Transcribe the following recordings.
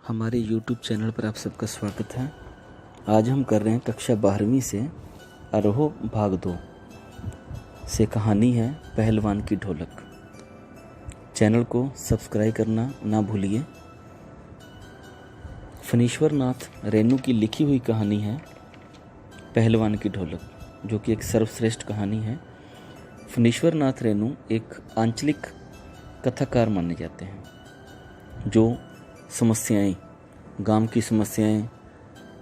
हमारे YouTube channel पर आप सबका स्वागत है। आज हम कर रहे हैं कक्षा 12वीं से आरोह भाग 2 से कहानी है पहलवान की ढोलक। चैनल को सब्सक्राइब करना ना भूलिए। फणीश्वर नाथ रेणु की लिखी हुई कहानी है पहलवान की ढोलक, जो कि एक सर्वश्रेष्ठ कहानी है। फणीश्वर नाथ रेणु एक आंचलिक कथाकार माने जाते हैं, जो समस्याएं, गांव की समस्याएं,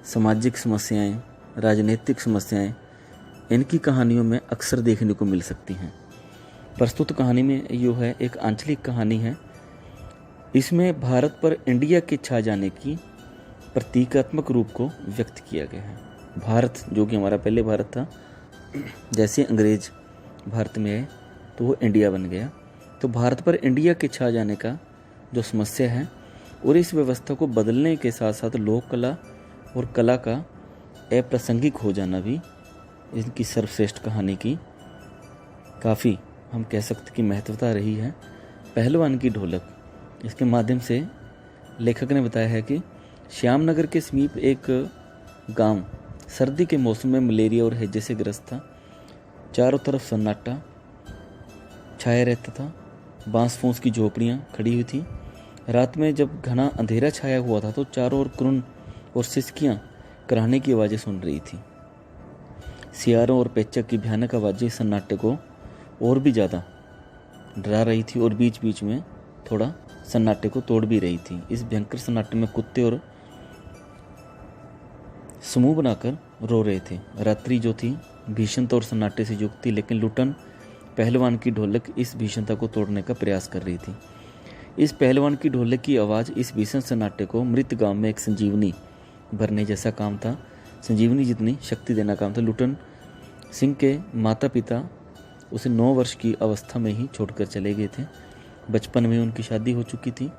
सामाजिक समस्याएं, राजनीतिक समस्याएं, इनकी कहानियों में अक्सर देखने को मिल सकती हैं। प्रस्तुत कहानी में यो है एक आंचलिक कहानी है। इसमें भारत पर इंडिया के छा जाने की प्रतीकात्मक रूप को व्यक्त किया गया है। भारत जो कि हमारा पहले भारत था, जैसे अंग्रेज भारत में आए तो वो इंडिया बन गया। तो भारत पर इंडिया के छा जाने का जो समस्या है और इस व्यवस्था को बदलने के साथ साथ लोक कला और कला का अप्रासंगिक हो जाना भी इनकी सर्वश्रेष्ठ कहानी की काफ़ी, हम कह सकते कि महत्वता रही है। पहलवान की ढोलक, इसके माध्यम से लेखक ने बताया है कि श्यामनगर के समीप एक गांव सर्दी के मौसम में मलेरिया और हैजे से ग्रस्त था। चारों तरफ सन्नाटा छाया रहता था। बांस फूस की झोपड़ियाँ खड़ी हुई थी। रात में जब घना अंधेरा छाया हुआ था तो चारों ओर क्रुन और सिसकियाँ कराहने की आवाज़ें सुन रही थी। सियारों और पेचक की भयानक आवाज़ें सन्नाटे को और भी ज़्यादा डरा रही थी और बीच बीच में थोड़ा सन्नाटे को तोड़ भी रही थी। इस भयंकर सन्नाटे में कुत्ते और समूह बनाकर रो रहे थे। रात्रि जो थी भीषणता और सन्नाटे से युक्त थी, लेकिन लुटन पहलवान की ढोलक इस भीषणता को तोड़ने का प्रयास कर रही थी। इस पहलवान की ढोलक की आवाज़ इस भीषण सन्नाटे को मृत गांव में एक संजीवनी भरने जैसा काम था, संजीवनी जितनी शक्ति देना काम था। लुटन सिंह के माता पिता उसे 9 वर्ष की अवस्था में ही छोड़कर चले गए थे। बचपन में उनकी शादी हो चुकी थी,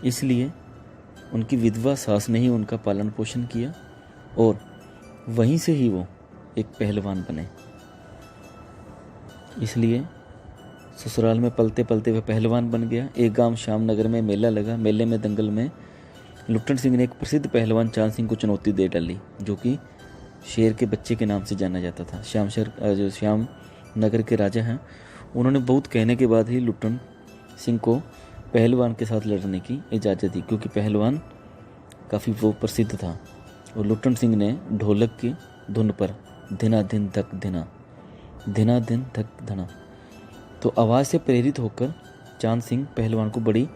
इसलिए उनकी विधवा सास ने ही उनका पालन पोषण किया और वहीं से ही वो एक पहलवान बने। इसलिए ससुराल में पलते पलते वह पहलवान बन गया। एक गांव श्यामनगर में मेला लगा। मेले में दंगल में लुट्टन सिंह ने एक प्रसिद्ध पहलवान चांद सिंह को चुनौती दे डाली, जो कि शेर के बच्चे के नाम से जाना जाता था। जो श्यामनगर के राजा हैं, उन्होंने बहुत कहने के बाद ही लुट्टन सिंह को पहलवान के साथ लड़ने की इजाज़त दी, क्योंकि पहलवान काफ़ी वो प्रसिद्ध था। और लुट्टन सिंह ने ढोलक की धुन पर धिना धिन धक धिना, धिना धिन धक धना, तो आवाज़ से प्रेरित होकर चांद सिंह पहलवान को बड़ी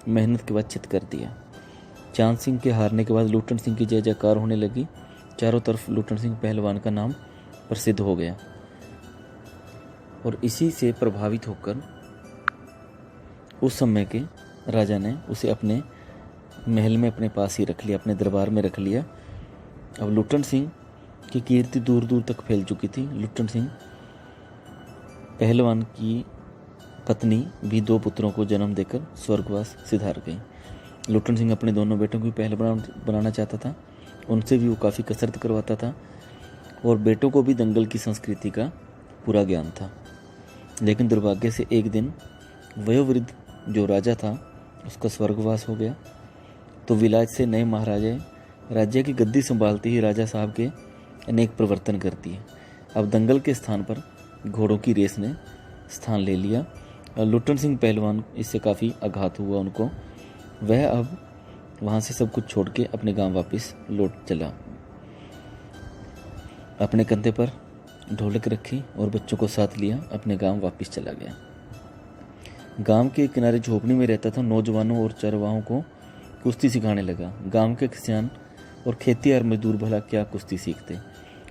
मेहनत के बाद चित कर दिया। चांद सिंह के हारने के बाद लुट्टन सिंह की जय जयकार होने लगी। चारों तरफ लुट्टन सिंह पहलवान का नाम प्रसिद्ध हो गया और इसी से प्रभावित होकर उस समय के राजा ने उसे अपने महल में अपने पास ही रख लिया, अपने दरबार में रख लिया। अब लुट्टन सिंह की कीर्ति दूर दूर तक फैल चुकी थी। लुट्टन सिंह पहलवान की पत्नी भी 2 पुत्रों को जन्म देकर स्वर्गवास सिधार गई। लुट्टन सिंह अपने दोनों बेटों को भी पहलवान बनाना चाहता था। उनसे भी वो काफ़ी कसरत करवाता था और बेटों को भी दंगल की संस्कृति का पूरा ज्ञान था। लेकिन दुर्भाग्य से एक दिन वयोवृद्ध जो राजा था उसका स्वर्गवास हो गया। तो विलायत से नए महाराजा राज्य की गद्दी संभालते ही राजा साहब के अनेक परिवर्तन करती है। अब दंगल के स्थान पर घोड़ों की रेस ने स्थान ले लिया और लुट्टन सिंह पहलवान इससे काफ़ी आघात हुआ उनको। वह अब वहाँ से सब कुछ छोड़ के अपने गांव वापस लौट चला। अपने कंधे पर ढोलक रखी और बच्चों को साथ लिया, अपने गांव वापस चला गया। गांव के किनारे झोपड़ी में रहता था। नौजवानों और चरवाहों को कुश्ती सिखाने लगा। गांव के किसान और खेतीहर मजदूर भला क्या कुश्ती सीखते।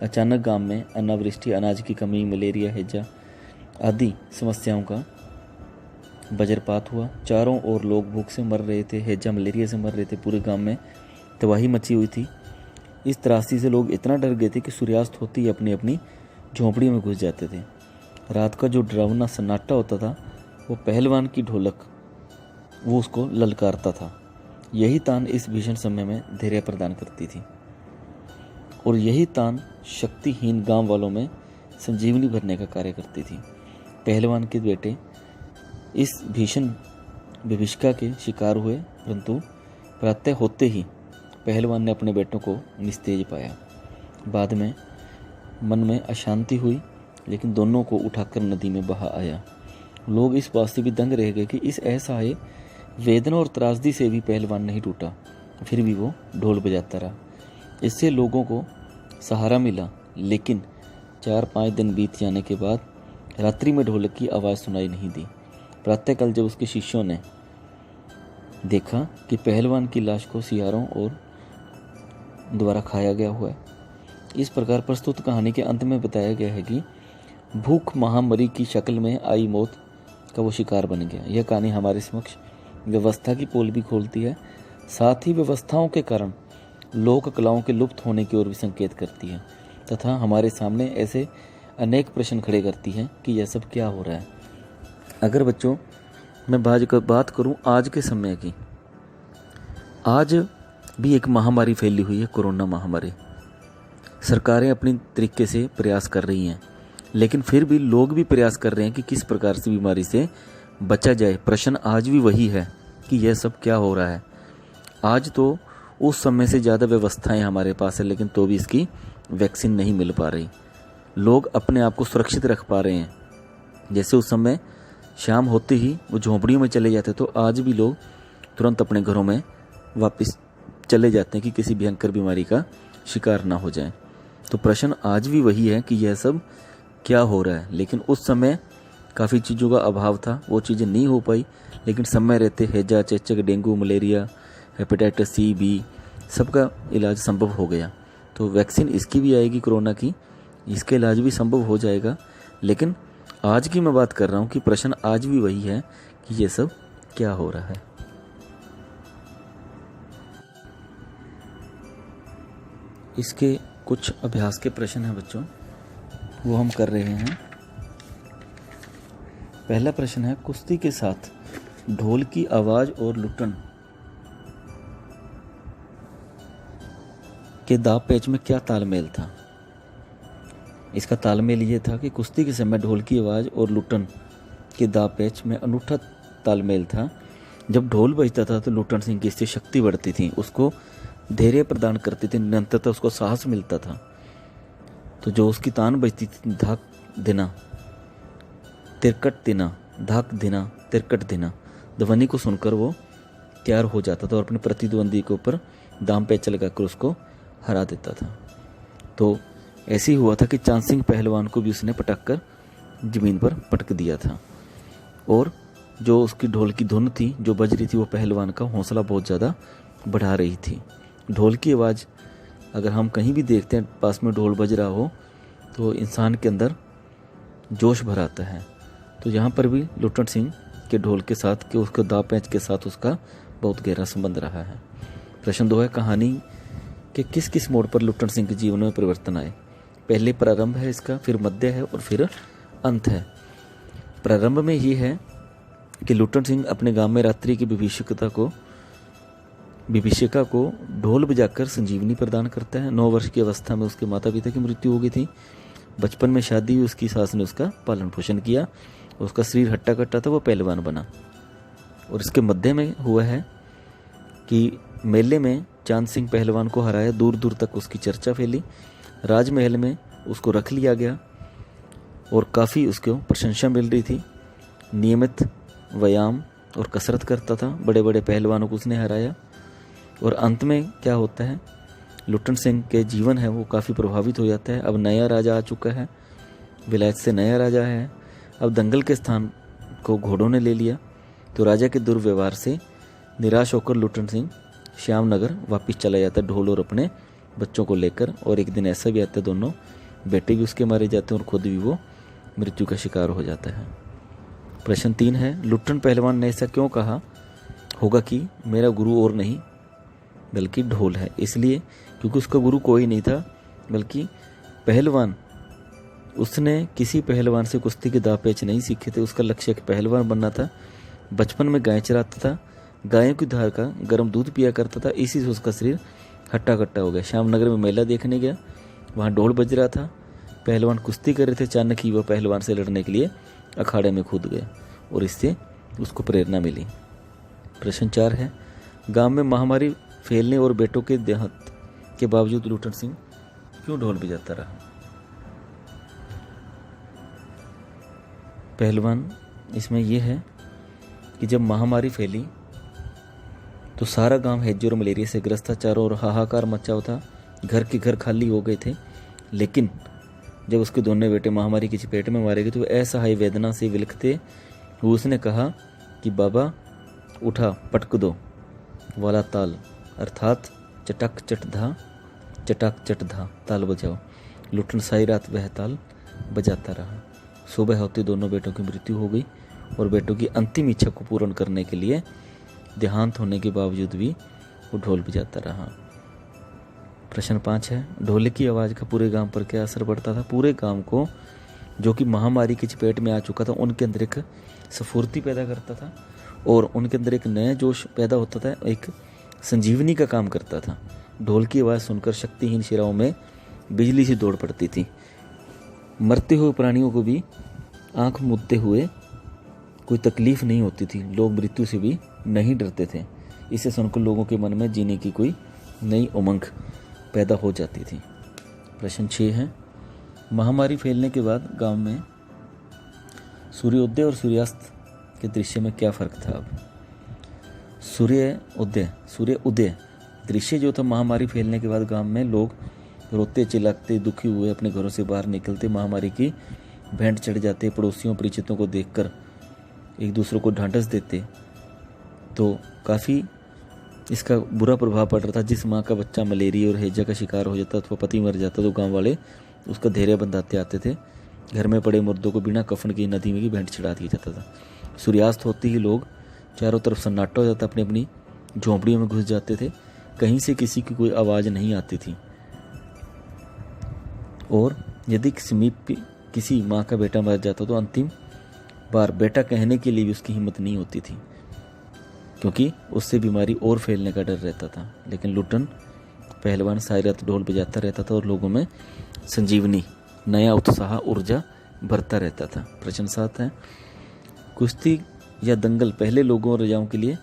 अचानक गांव में अनावृष्टि, अनाज की कमी, मलेरिया, हैजा आदि समस्याओं का वज्रपात हुआ। चारों ओर लोग भूख से मर रहे थे, हैजा मलेरिया से मर रहे थे। पूरे गांव में तबाही मची हुई थी। इस त्रासदी से लोग इतना डर गए थे कि सूर्यास्त होते ही अपनी अपनी झोंपड़ियों में घुस जाते थे। रात का जो डरावना सन्नाटा होता था वो पहलवान की ढोलक वो उसको ललकारता था। यही तान इस भीषण समय में धैर्य प्रदान करती थी और यही तान शक्तिहीन गांव वालों में संजीवनी भरने का कार्य करती थी। पहलवान के बेटे इस भीषण विभीषिका के शिकार हुए, परंतु प्रातः होते ही पहलवान ने अपने बेटों को निस्तेज पाया। बाद में मन में अशांति हुई, लेकिन दोनों को उठाकर नदी में बहा आया। लोग इस बात से भी दंग रह गए कि इस असहाय वेदना और त्रासदी से भी पहलवान नहीं टूटा, फिर भी वो ढोल बजाता रहा। इससे लोगों को सहारा मिला, लेकिन 4-5 दिन बीत जाने के बाद रात्रि में ढोलक की आवाज़ सुनाई नहीं दी। प्रातःकाल जब उसके शिष्यों ने देखा कि पहलवान की लाश को सियारों और द्वारा खाया गया हुआ है। इस प्रकार प्रस्तुत कहानी के अंत में बताया गया है कि भूख महामारी की शक्ल में आई मौत का वो शिकार बन गया। यह कहानी हमारे समक्ष व्यवस्था की पोल भी खोलती है, साथ ही व्यवस्थाओं के कारण लोक कलाओं के लुप्त होने की ओर भी संकेत करती है, तथा हमारे सामने ऐसे अनेक प्रश्न खड़े करती है कि यह सब क्या हो रहा है। अगर बच्चों मैं बात करूं आज के समय की, आज भी एक महामारी फैली हुई है, कोरोना महामारी। सरकारें अपनी तरीके से प्रयास कर रही हैं, लेकिन फिर भी लोग भी प्रयास कर रहे हैं कि किस प्रकार से बीमारी से बचा जाए। प्रश्न आज भी वही है कि यह सब क्या हो रहा है। आज तो उस समय से ज़्यादा व्यवस्थाएं हमारे पास है, लेकिन तो भी इसकी वैक्सीन नहीं मिल पा रही। लोग अपने आप को सुरक्षित रख पा रहे हैं। जैसे उस समय शाम होते ही वो झोंपड़ियों में चले जाते, तो आज भी लोग तुरंत अपने घरों में वापस चले जाते हैं कि किसी भयंकर बीमारी का शिकार ना हो जाए। तो प्रश्न आज भी वही है कि यह सब क्या हो रहा है। लेकिन उस समय काफ़ी चीज़ों का अभाव था, वो चीज़ें नहीं हो पाई, लेकिन समय रहते हैजा, चेचक, dengue, malaria, hepatitis C, B सबका इलाज संभव हो गया। तो वैक्सीन इसकी भी आएगी, कोरोना की, इसका इलाज भी संभव हो जाएगा। लेकिन आज की मैं बात कर रहा हूँ कि प्रश्न आज भी वही है कि ये सब क्या हो रहा है। इसके कुछ अभ्यास के प्रश्न हैं बच्चों, वो हम कर रहे हैं। पहला प्रश्न है, कुश्ती के साथ ढोल की आवाज़ और लुट्टन के दाव पेच में क्या तालमेल था। इसका तालमेल ये था कि कुश्ती के समय ढोल की आवाज़ और लुट्टन के दाव पेच में अनूठा तालमेल था। जब ढोल बजता था तो लुट्टन सिंह की इससे शक्ति बढ़ती थी, उसको धैर्य प्रदान करती थी, निरंतरता उसको साहस मिलता था। तो जो उसकी तान बजती थी, धाक दिना तिरकट दिना, धाक दिना तिरकट दिना, ध्वनि को सुनकर वो तैयार हो जाता था और अपने प्रतिद्वंदी के ऊपर दाम पेच लगाकर उसको हरा देता था। तो ऐसे ही हुआ था कि चांद सिंह पहलवान को भी उसने पटक कर ज़मीन पर पटक दिया था। और जो उसकी ढोल की धुन थी जो बज रही थी, वो पहलवान का हौसला बहुत ज़्यादा बढ़ा रही थी। ढोल की आवाज़ अगर हम कहीं भी देखते हैं पास में ढोल बज रहा हो, तो इंसान के अंदर जोश भर आता है। तो यहाँ पर भी लुट्टन सिंह के ढोल के साथ के उसके दाव पेच के साथ उसका बहुत गहरा संबंध रहा है। प्रश्न 2 है, कहानी के किस किस मोड़ पर लुट्टन सिंह के जीवन में परिवर्तन आए। पहले प्रारंभ है इसका, फिर मध्य है और फिर अंत है। प्रारंभ में ये है कि लुट्टन सिंह अपने गांव में रात्रि की विभीषिका को ढोल बजाकर संजीवनी प्रदान करता है। 9 वर्ष की अवस्था में उसके माता पिता की मृत्यु हो गई थी। बचपन में शादी हुई, उसकी सास ने उसका पालन पोषण किया, उसका शरीर हट्टा कट्टा था, वो पहलवान बना। और इसके मध्य में हुआ है कि मेले में चांद सिंह पहलवान को हराया, दूर दूर तक उसकी चर्चा फैली, राजमहल में उसको रख लिया गया और काफ़ी उसको प्रशंसा मिल रही थी। नियमित व्यायाम और कसरत करता था, बड़े बड़े पहलवानों को उसने हराया। और अंत में क्या होता है, लुट्टन सिंह के जीवन है वो काफ़ी प्रभावित हो जाता है। अब नया राजा आ चुका है, विलायत से नया राजा है। अब दंगल के स्थान को घोड़ों ने ले लिया। तो राजा के दुर्व्यवहार से निराश होकर लुट्टन सिंह श्यामनगर वापस चला जाता है ढोल और अपने बच्चों को लेकर। और एक दिन ऐसा भी आता है, दोनों बेटे भी उसके मारे जाते हैं और खुद भी वो मृत्यु का शिकार हो जाता है। प्रश्न 3 है, लुट्टन पहलवान ने ऐसा क्यों कहा होगा कि मेरा गुरु और नहीं बल्कि ढोल है। इसलिए क्योंकि उसका गुरु कोई नहीं था, बल्कि पहलवान, उसने किसी पहलवान से कुश्ती के दाव पेच नहीं सीखे थे। उसका लक्ष्य एक पहलवान बनना था। बचपन में गाय चराता था, गायों की धार का गर्म दूध पिया करता था, इसी से उसका शरीर हट्टा कट्टा हो गया। श्यामनगर में मेला देखने गया, वहाँ ढोल बज रहा था, पहलवान कुश्ती कर रहे थे। अचानक ही वह पहलवान से लड़ने के लिए अखाड़े में कूद गए और इससे उसको प्रेरणा मिली। प्रश्न 4 है, गांव में महामारी फैलने और बेटों के देहांत के बावजूद लुटन सिंह क्यों ढोल बजाता रहा? पहलवान इसमें यह है कि जब महामारी फैली तो सारा गांव हैजे और मलेरिया से ग्रस्त था, चारों ओर हाहाकार मचा हुआ था, घर के घर खाली हो गए थे। लेकिन जब उसके दोनों बेटे महामारी की चपेट में मारे गए तो असहाय वेदना से विलखते हुए उसने कहा कि बाबा उठा पटक दो वाला ताल, अर्थात चटक चट धा ताल बजाओ। लुटन सारी रात वह ताल बजाता रहा। सुबह होते दोनों बेटों की मृत्यु हो गई और बेटों की अंतिम इच्छा को पूर्ण करने के लिए देहांत होने के बावजूद भी वो ढोल बजाता रहा। प्रश्न 5 है, ढोल की आवाज़ का पूरे गांव पर क्या असर पड़ता था? पूरे गांव को, जो कि महामारी की चपेट में आ चुका था, उनके अंदर एक स्फूर्ति पैदा करता था और उनके अंदर एक नया जोश पैदा होता था, एक संजीवनी का काम करता था। ढोल की आवाज़ सुनकर शक्तिहीन शिराओं में बिजली सी दौड़ पड़ती थी। मरते हुए प्राणियों को भी आंख मूंदते हुए कोई तकलीफ नहीं होती थी। लोग मृत्यु से भी नहीं डरते थे। इसे सुनकर लोगों के मन में जीने की कोई नई उमंग पैदा हो जाती थी। प्रश्न 6 है, महामारी फैलने के बाद गांव में सूर्योदय और सूर्यास्त के दृश्य में क्या फ़र्क था? अब सूर्योदय दृश्य जो था, महामारी फैलने के बाद गांव में लोग रोते चिल्लाते दुखी हुए अपने घरों से बाहर निकलते, महामारी की भेंट चढ़ जाते, पड़ोसियों परिचितों को देखकर एक दूसरे को ढांढस देते। तो काफ़ी इसका बुरा प्रभाव पड़ रहा था। जिस माँ का बच्चा मलेरिया और हैजा का शिकार हो जाता अथवा पति मर जाता तो गांव वाले उसका धैर्य बंधाते आते थे। घर में पड़े मुर्दों को बिना कफन की नदी में की भेंट चढ़ा दिया जाता था। सूर्यास्त होते ही लोग चारों तरफ सन्नाटा हो जाता, अपनी अपनी झोंपड़ियों में घुस जाते थे। कहीं से किसी की कोई आवाज़ नहीं आती थी और यदि किसी माँ का बेटा मर जाता तो अंतिम बार बेटा कहने के लिए भी उसकी हिम्मत नहीं होती थी, क्योंकि उससे बीमारी और फैलने का डर रहता था। लेकिन लुटन पहलवान सारी रात ढोल बजाता रहता था और लोगों में संजीवनी, नया उत्साह, ऊर्जा भरता रहता था। प्रश्न 7 है, कुश्ती या दंगल पहले लोगों और राजाओं के लिए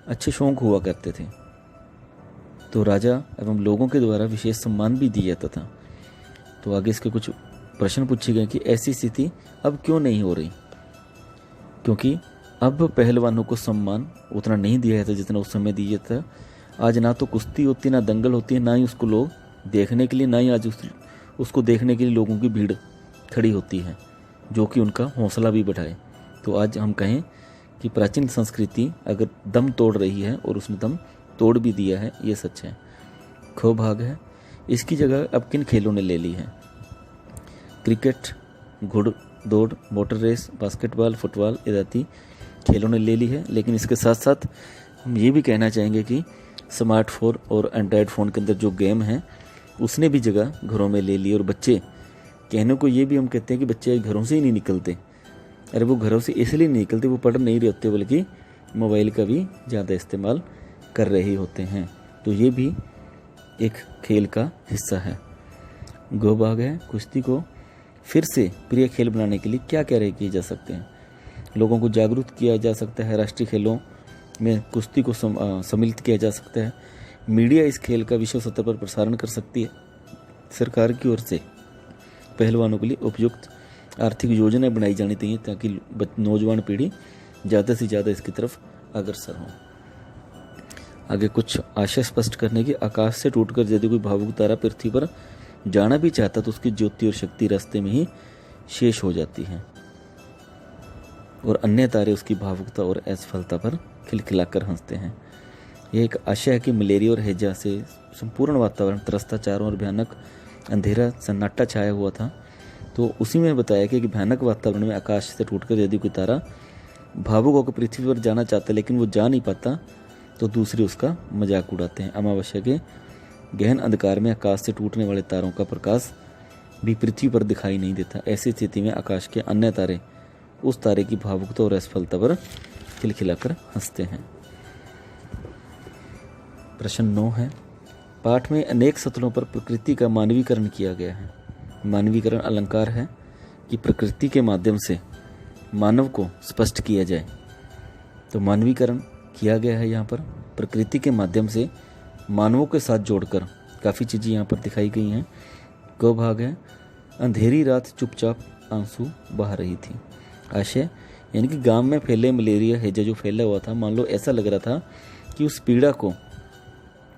अच्छे शौक हुआ करते थे, तो राजा एवं लोगों के द्वारा विशेष सम्मान भी दिया जाता था। तो आगे इसके कुछ प्रश्न पूछे गए कि ऐसी स्थिति अब क्यों नहीं हो रही? क्योंकि अब पहलवानों को सम्मान उतना नहीं दिया जाता जितना उस समय दिया था। आज ना तो कुश्ती होती, ना दंगल होती है, ना ही उसको लोग देखने के लिए, ना ही आज उसको देखने के लिए लोगों की भीड़ खड़ी होती है, जो कि उनका हौसला भी बढ़ाए। तो आज हम कहें कि प्राचीन संस्कृति अगर दम तोड़ रही है और उसने दम तोड़ भी दिया है, ये सच है। ख भाग है, इसकी जगह अब किन खेलों ने ले ली है? क्रिकेट, घुड़दौड़, मोटर रेस, बास्केटबॉल, फुटबॉल इत्यादि खेलों ने ले ली है। लेकिन इसके साथ साथ हम ये भी कहना चाहेंगे कि स्मार्टफोन और एंड्रॉयड फ़ोन के अंदर जो गेम है उसने भी जगह घरों में ले ली। और बच्चे, कहने को ये भी हम कहते हैं कि बच्चे घरों से ही नहीं निकलते। अरे वो घरों से इसलिए नहीं निकलते, वो पढ़ नहीं रहे होते, बल्कि मोबाइल का भी ज़्यादा इस्तेमाल कर रहे होते हैं। तो ये भी एक खेल का हिस्सा है। गो भाग है, कुश्ती को फिर से प्रिय खेल बनाने के लिए क्या क्या किए जा सकते हैं? लोगों को जागरूक किया जा सकता है, राष्ट्रीय खेलों में कुश्ती को सम्मिलित किया जा सकता है, मीडिया इस खेल का विश्व स्तर पर प्रसारण कर सकती है, सरकार की ओर से पहलवानों के लिए उपयुक्त आर्थिक योजनाएं बनाई जानी चाहिए ताकि नौजवान पीढ़ी ज़्यादा से ज़्यादा इसकी तरफ अग्रसर हो। आगे कुछ आशय स्पष्ट करने की, आकाश से टूटकर यदि कोई भावुक तारा पृथ्वी पर जाना भी चाहता तो उसकी ज्योति और शक्ति रास्ते में ही शेष हो जाती है और अन्य तारे उसकी भावुकता और असफलता पर खिलखिलाकर हंसते हैं। यह एक आशय है कि मलेरिया और हैजा से संपूर्ण वातावरण त्रस्ता, चारों ओर भयानक अंधेरा सन्नाटा छाया हुआ था। तो उसी में बताया कि भयानक वातावरण में आकाश से टूटकर यदि कोई तारा भावुक होकर पृथ्वी पर जाना चाहता है लेकिन वो जा नहीं पाता तो दूसरे उसका मजाक उड़ाते हैं। अमावस्या के गहन अंधकार में आकाश से टूटने वाले तारों का प्रकाश भी पृथ्वी पर दिखाई नहीं देता। ऐसी स्थिति में आकाश के अन्य तारे उस तारे की भावुकता और असफलता पर खिलखिलाकर हंसते हैं। प्रश्न 9 है, पाठ में अनेक सतहों पर प्रकृति का मानवीकरण किया गया है। मानवीकरण अलंकार है कि प्रकृति के माध्यम से मानव को स्पष्ट किया जाए। तो मानवीकरण किया गया है यहाँ पर प्रकृति के माध्यम से मानवों के साथ जोड़कर काफ़ी चीज़ें यहाँ पर दिखाई गई हैं। क भाग है, अंधेरी रात चुपचाप आंसू बहा रही थी। आशय यानी कि गांव में फैले मलेरिया हैजा जो फैला हुआ था, मान लो ऐसा लग रहा था कि उस पीड़ा को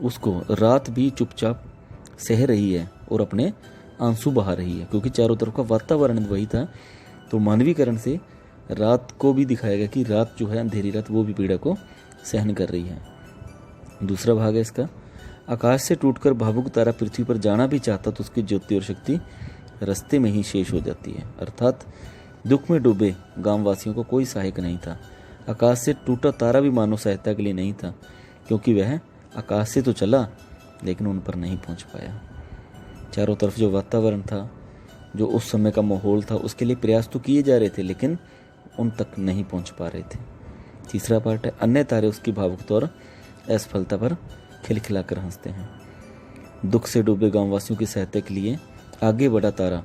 उसको रात भी चुपचाप सह रही है और अपने आंसू बहा रही है, क्योंकि चारों तरफ का वातावरण वही था। तो मानवीकरण से रात को भी दिखाया गया कि रात जो है, अंधेरी रात, वो भी पीड़ा को सहन कर रही है। दूसरा भाग है इसका, आकाश से टूटकर भावुक तारा पृथ्वी पर जाना भी चाहता तो उसकी ज्योति और शक्ति रास्ते में ही शेष हो जाती है। अर्थात दुख में डूबे गांववासियों को कोई सहायक नहीं था। आकाश से टूटा तारा भी मानव सहायता के लिए नहीं था, क्योंकि वह आकाश से तो चला लेकिन उन पर नहीं पहुंच पाया। चारों तरफ जो वातावरण था, जो उस समय का माहौल था, उसके लिए प्रयास तो किए जा रहे थे लेकिन उन तक नहीं पहुंच पा रहे थे। तीसरा पार्ट है, अन्य तारे उसकी भावुकता और असफलता पर खिलखिलाकर हंसते हैं। दुख से डूबे गांववासियों की सहायता के लिए आगे बढ़ा तारा,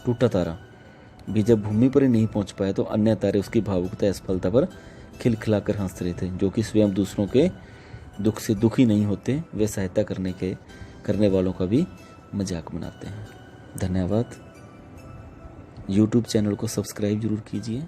टूटा तारा भी जब भूमि पर ही नहीं पहुंच पाया तो अन्य तारे उसकी भावुकता असफलता पर खिलखिलाकर हंस रहे थे, जो कि स्वयं दूसरों के दुख से दुखी नहीं होते, वे सहायता करने वालों का भी मजाक बनाते हैं। धन्यवाद। YouTube चैनल को सब्सक्राइब जरूर कीजिए।